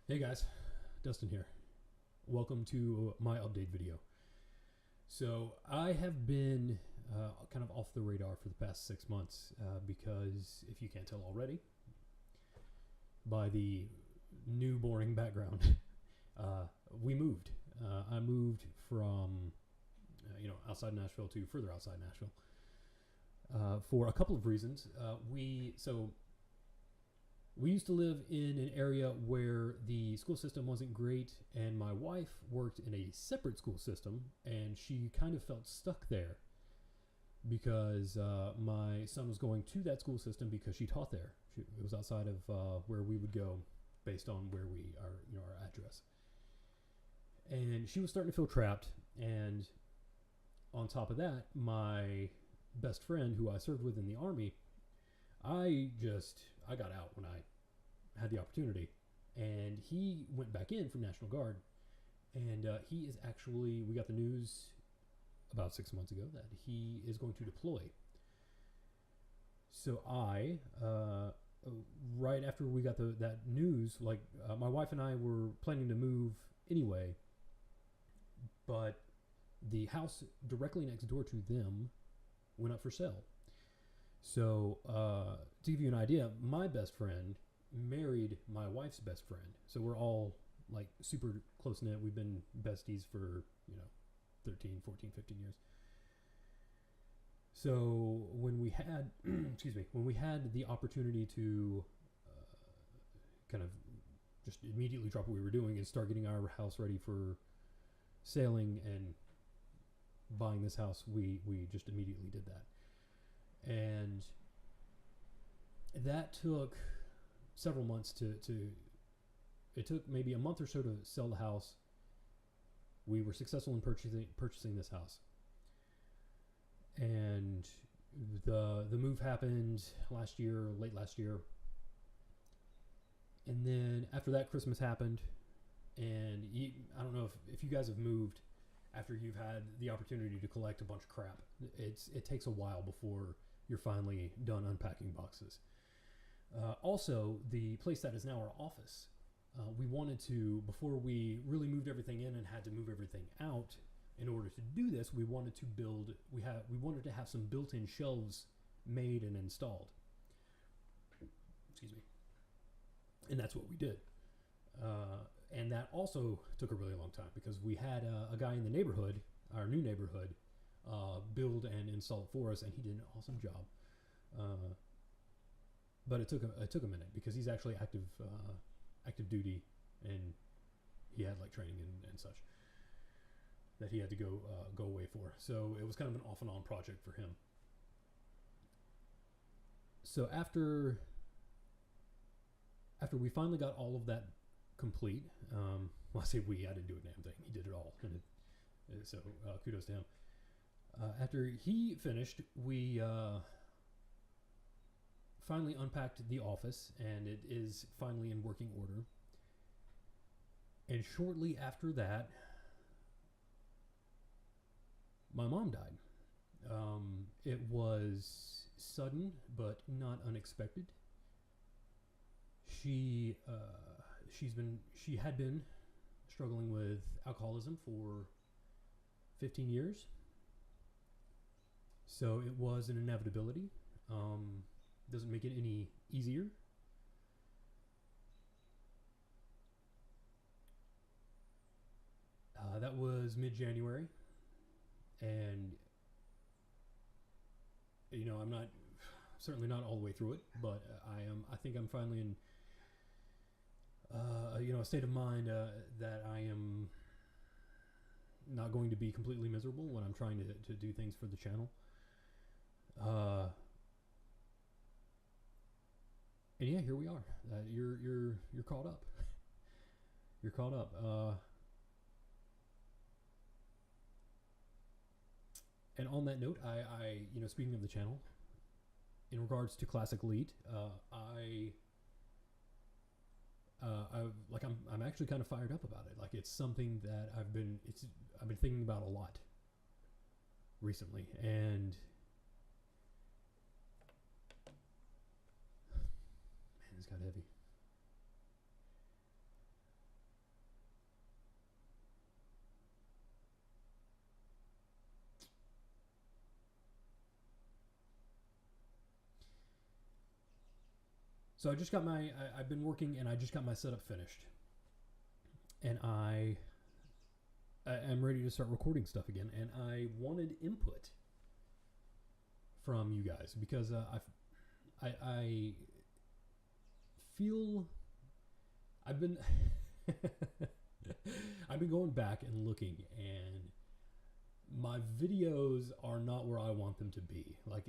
Hey guys, Dustin here. Welcome to my update video. So I have been kind of off the radar for the past 6 months because, if you can't tell already, by the new boring background, we moved. I moved from outside Nashville to further outside Nashville for a couple of reasons. We used to live in an area where the school system wasn't great, and my wife worked in a separate school system, and she kind of felt stuck there because my son was going to that school system because she taught there. It was outside of where we would go based on where we are, our address. And she was starting to feel trapped, and on top of that, my best friend who I served with in the Army, I got out when I had the opportunity, and he went back in from National Guard, and he is actually, we got the news about 6 months ago that he is going to deploy. So right after we got that news, my wife and I were planning to move anyway, but the house directly next door to them went up for sale. So, to give you an idea, my best friend married my wife's best friend. So we're all like super close knit. We've been besties for, 13, 14, 15 years. So when we had, when we had the opportunity to kind of just immediately drop what we were doing and start getting our house ready for sailing and buying this house, we just immediately did that. And that took several months it took maybe a month or so to sell the house. We were successful in purchasing this house. And the move happened late last year. And then after that, Christmas happened. And I don't know if you guys have moved after you've had the opportunity to collect a bunch of crap. It takes a while before you're finally done unpacking boxes. Also, the place that is now our office, we wanted to, before we really moved everything in and had to move everything out, in order to do this, we wanted to have some built-in shelves made and installed. Excuse me. And that's what we did. And that also took a really long time because we had a guy in the neighborhood, our new neighborhood, build and install it for us, and he did an awesome job. But it took a minute because he's actually active duty, and he had like training and such that he had to go away for. So it was kind of an off and on project for him. So after we finally got all of that complete, I say we, I didn't do a damn thing. He did it all, so kudos to him. After he finished, we finally unpacked the office, and it is finally in working order. And shortly after that, my mom died. It was sudden, but not unexpected. She had been struggling with alcoholism for 15 years. So it was an inevitability. Doesn't make it any easier. That was mid-January, and I'm certainly not all the way through it, but I am. I think I'm finally in a state of mind that I am not going to be completely miserable when I'm trying to do things for the channel. And yeah, here we are. You're caught up. You're caught up. And on that note, I speaking of the channel, in regards to Classic Elite, I'm actually kind of fired up about it. Like, it's something that I've been thinking about a lot recently, and man, this got heavy. So I just got I've been working and I just got my setup finished. And I'm ready to start recording stuff again. And I wanted input from you guys because I feel I've been I've been going back and looking, and my videos are not where I want them to be. Like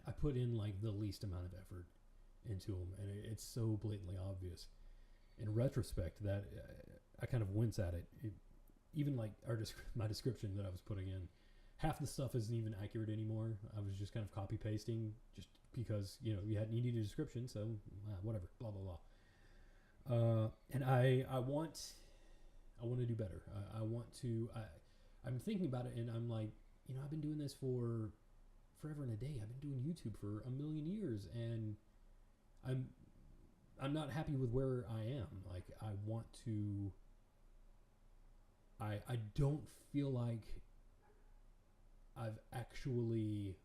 I put in like the least amount of effort into them, and it's so blatantly obvious. In retrospect, that I kind of wince at it. Even like my description that I was putting in, half the stuff isn't even accurate anymore. I was just kind of copy pasting just because you needed a description, so whatever, blah blah blah. And I want to do better. I'm thinking about it, and I'm like, I've been doing this for forever and a day. I've been doing YouTube for a million years, and I'm not happy with where I am. Like, I want to. I don't feel like I've actually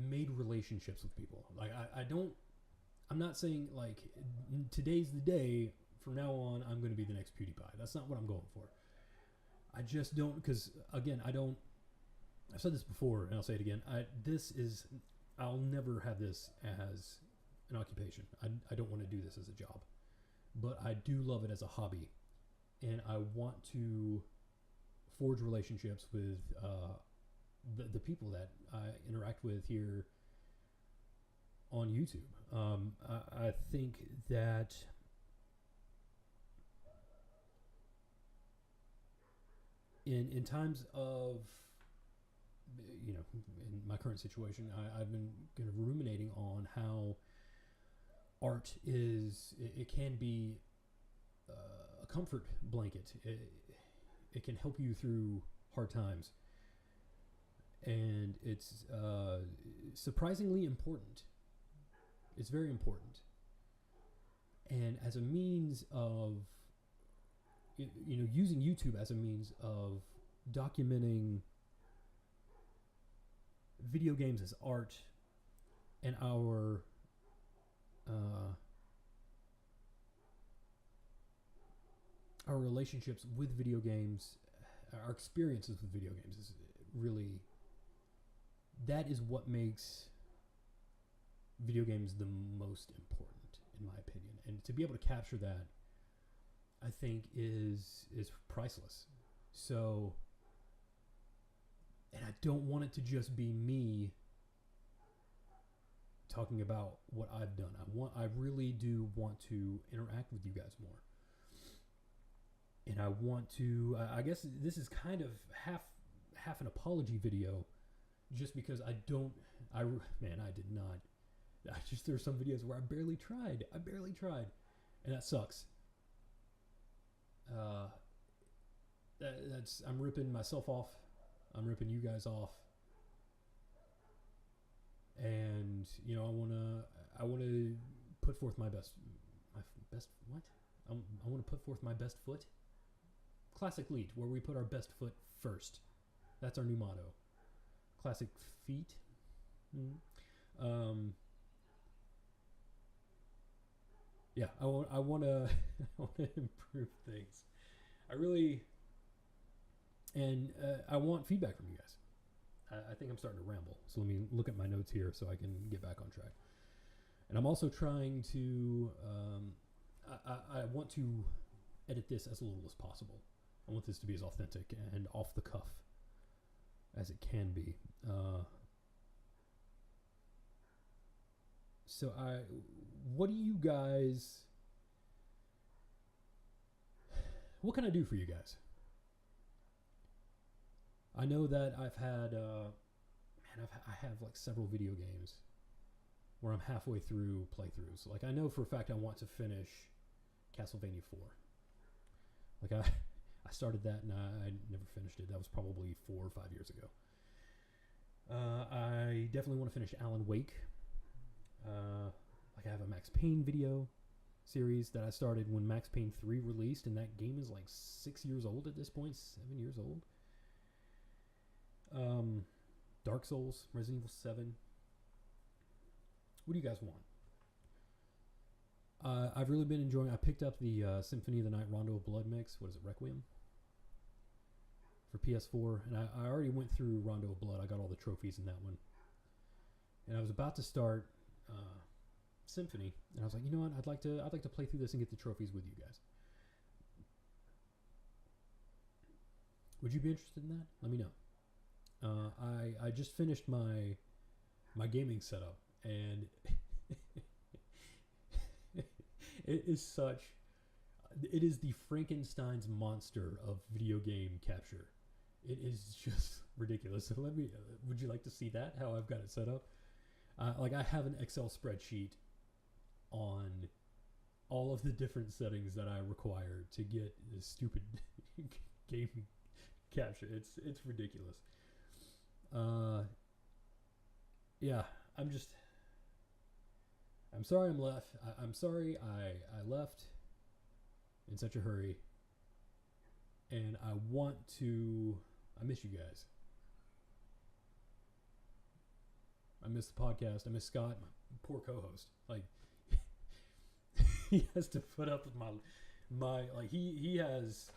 made relationships with people. Like, I'm not saying like today's the day. From now on, I'm going to be the next PewDiePie. That's not what I'm going for. I just don't, because again, I've said this before and I'll say it again. I'll never have this as an occupation. I don't want to do this as a job, but I do love it as a hobby, and I want to forge relationships with the people that I interact with here on YouTube. I think that in times of, in my current situation, I've been kind of ruminating on how art it can be a comfort blanket. It can help you through hard times, and it's surprisingly important. It's very important, and as a means of using YouTube as a means of documenting video games as art, and our relationships with video games, our experiences with video games is really, that is what makes video games the most important, in my opinion. And to be able to capture that, I think is priceless. So, and I don't want it to just be me talking about what I've done. I really do want to interact with you guys more. And I want to, I guess this is kind of half an apology video, just because I did not. There's some videos where I barely tried, and that sucks. I'm ripping myself off. I'm ripping you guys off. And I wanna put forth my best what? I want to put forth my best foot. Classic Leet, where we put our best foot first. That's our new motto. Classic feet. Yeah, I want to improve things. I really, and I want feedback from you guys. I think I'm starting to ramble, so let me look at my notes here so I can get back on track. And I'm also trying to, I want to edit this as little as possible. I want this to be as authentic and off the cuff as it can be. So what can I do for you guys? I know that I've had, I have like several video games where I'm halfway through playthroughs. Like, I know for a fact I want to finish Castlevania 4. Like, I started that and I never finished it. That was probably 4 or 5 years ago. I definitely want to finish Alan Wake. Like, I have a Max Payne video series that I started when Max Payne 3 released, and that game is like 6 years old at this point, 7 years old. Dark Souls, Resident Evil 7. What do you guys want? I've really been enjoying. I picked up the Symphony of the Night Rondo of Blood mix. What is it, Requiem? For PS4, and I already went through Rondo of Blood. I got all the trophies in that one, and I was about to start Symphony, and I was like, you know what? I'd like to play through this and get the trophies with you guys. Would you be interested in that? Let me know. I just finished my gaming setup, and it is the Frankenstein's monster of video game capture. It is just ridiculous. So would you like to see that? How I've got it set up? I have an Excel spreadsheet on all of the different settings that I require to get this stupid game capture. It's ridiculous. Yeah, I'm sorry I'm sorry I left in such a hurry, and I miss you guys. I miss the podcast. I miss Scott, my poor co-host. Like, he has to put up with my he has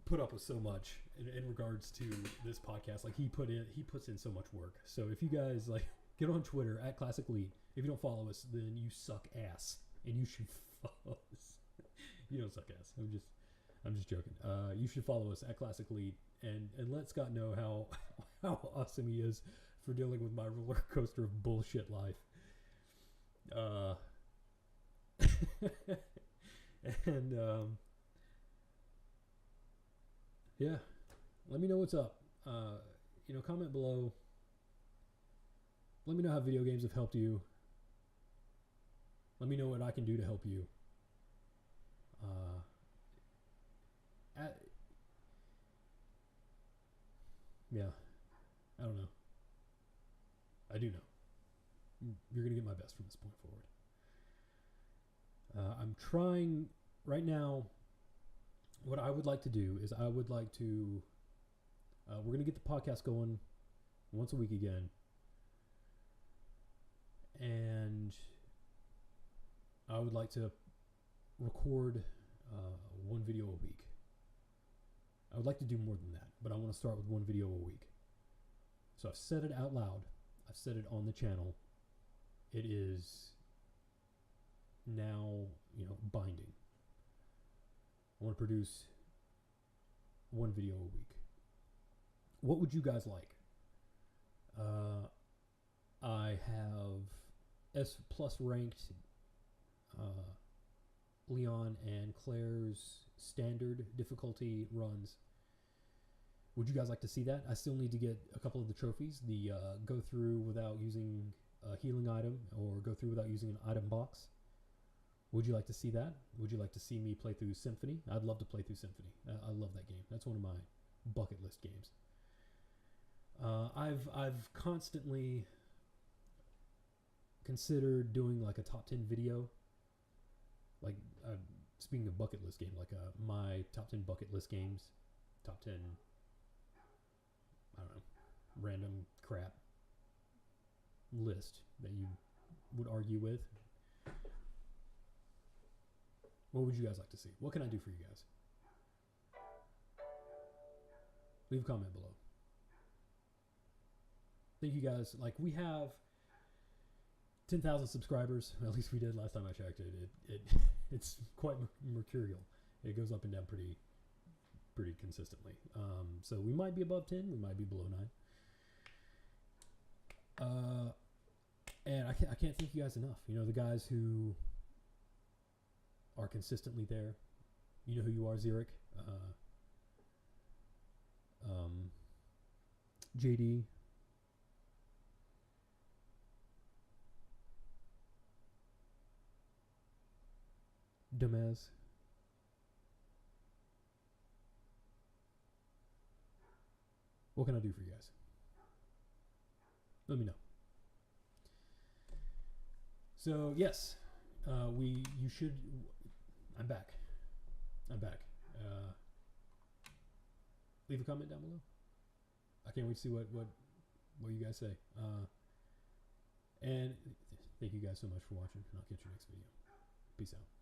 put up with so much in regards to this podcast. Like, he puts in so much work. So if you guys get on Twitter at Classic Lead. If you don't follow us, then you suck ass, and you should follow us. You don't suck ass. I'm just joking. You should follow us at Classic Lead and let Scott know how awesome he is for dealing with my roller coaster of bullshit life. And yeah, let me know what's up. Comment below. Let me know how video games have helped you. Let me know what I can do to help you. Yeah, I don't know. I do know. You're going to get my best from this point forward. I'm trying right now. What I would like to do is we're going to get the podcast going once a week again. And I would like to record one video a week. I would like to do more than that, but I want to start with one video a week. So I've said it out loud. I've said it on the channel. It is now, binding. I want to produce one video a week. What would you guys like? I have S+ ranked Leon and Claire's standard difficulty runs. Would you guys like to see that? I still need to get a couple of the trophies. The go through without using a healing item, or go through without using an item box. Would you like to see that? Would you like to see me play through Symphony? I'd love to play through Symphony. I love that game. That's one of my bucket list games. I've constantly considered doing a top 10 video. Speaking of bucket list game, my top 10 bucket list games, top 10, I don't know, random crap list that you would argue with. What would you guys like to see? What can I do for you guys? Leave a comment below. Thank you guys. We have 10,000 subscribers. At least we did last time I checked it. It's quite mercurial. It goes up and down pretty consistently. So we might be above 10. We might be below 9. And I can't thank you guys enough. The guys who are consistently there. You know who you are, Zurich. JD. Dumez. What can I do for you guys? Let me know. So yes, you should. I'm back. Leave a comment down below. I can't wait to see what you guys say. And thank you guys so much for watching, and I'll catch you next video. Peace out.